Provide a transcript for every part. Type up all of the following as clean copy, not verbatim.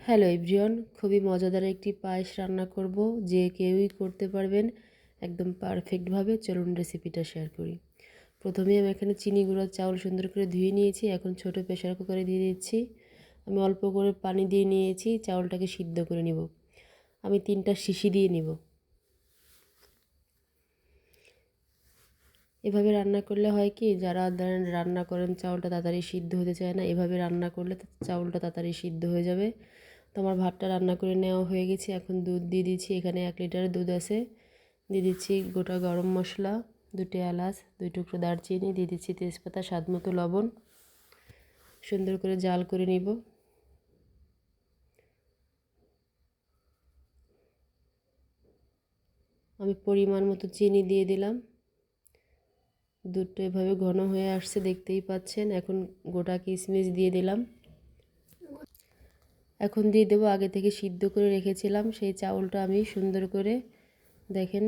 Hello everyone, খুবই মজাদার একটি পায়েস রান্না করব, যে কেউই করতে পারবেন একদম পারফেক্টভাবে। চলুন রেসিপিটা শেয়ার করি। প্রথমে আমি এখানে চিনি গুঁড়া চাউল সুন্দর করে ধুয়ে নিয়েছি। এখন ছোট প্রেসার কুকারে দিয়ে দিচ্ছি। আমি অল্প করে পানি দিয়ে নিয়েছি, চাউলটাকে সিদ্ধ করে নিব। আমি 3টা সিসি দিয়ে নিব। এভাবে রান্না করলে হয় কি, যারা ধরেন রান্না করেন চাউলটা তাড়াতাড়ি সিদ্ধ হতে চায় না, এভাবে রান্না করলে চাউলটা তাড়াতাড়ি সিদ্ধ হয়ে যাবে। তো আমার ভাতটা রান্না করে নেওয়া হয়ে গেছে। এখন দুধ দিয়ে দিচ্ছি। এখানে 1 লিটার দুধ আছে। দিয়ে দিচ্ছি গোটা গরম মশলা, 2টি এলাচ, 2 টুকরো দারচিনি, দিয়ে দিচ্ছি তেজপাতা, স্বাদ মতো লবণ। সুন্দর করে জাল করে নিব। আমি পরিমাণ মতো চিনি দিয়ে দিলাম। দুধটা এভাবে ঘন হয়ে আসছে, দেখতেই পাচ্ছেন। এখন গোটা কিশমিশ দিয়ে দিলাম। এখন দিয়ে দেবো আগে থেকে সিদ্ধ করে রেখেছিলাম সেই চাউলটা। আমি সুন্দর করে দেখেন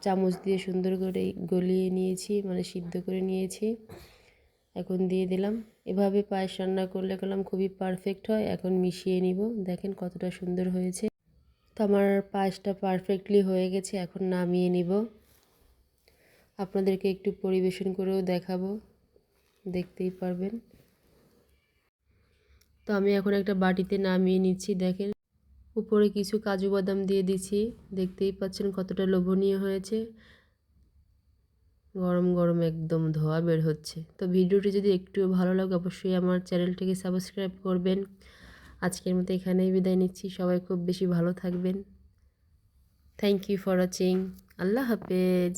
চামচ দিয়ে সুন্দর করে গলিয়ে নিয়েছি, মানে সিদ্ধ করে নিয়েছি। এখন দিয়ে দিলাম। এভাবে পায়েস রান্না করলে খুবই পারফেক্ট হয়। এখন মিশিয়ে নিব। দেখেন কতটা সুন্দর হয়েছে। তো আমার পায়েসটা পারফেক্টলি হয়ে গেছে। এখন নামিয়ে নিব। আপনাদেরকে একটু পরিবেশন করেও দেখাবো, দেখতেই পারবেন। তো আমি এখন একটা বাটিতে নামিয়ে নিচ্ছি। দেখেন উপরে কিছু কাজু বাদাম দিয়ে দিচ্ছি। দেখতেই পাচ্ছেন কতটা লোভনীয় হয়েছে। গরম গরম একদম ধোঁয়া বের হচ্ছে। তো ভিডিওটি যদি একটু ভালো লাগে অবশ্যই আমার চ্যানেলটিকে সাবস্ক্রাইব করবেন। আজকের মতো এখানেই বিদায় নিচ্ছি। সবাই খুব বেশি ভালো থাকবেন। Thank you for watching. আল্লাহ হাফেজ।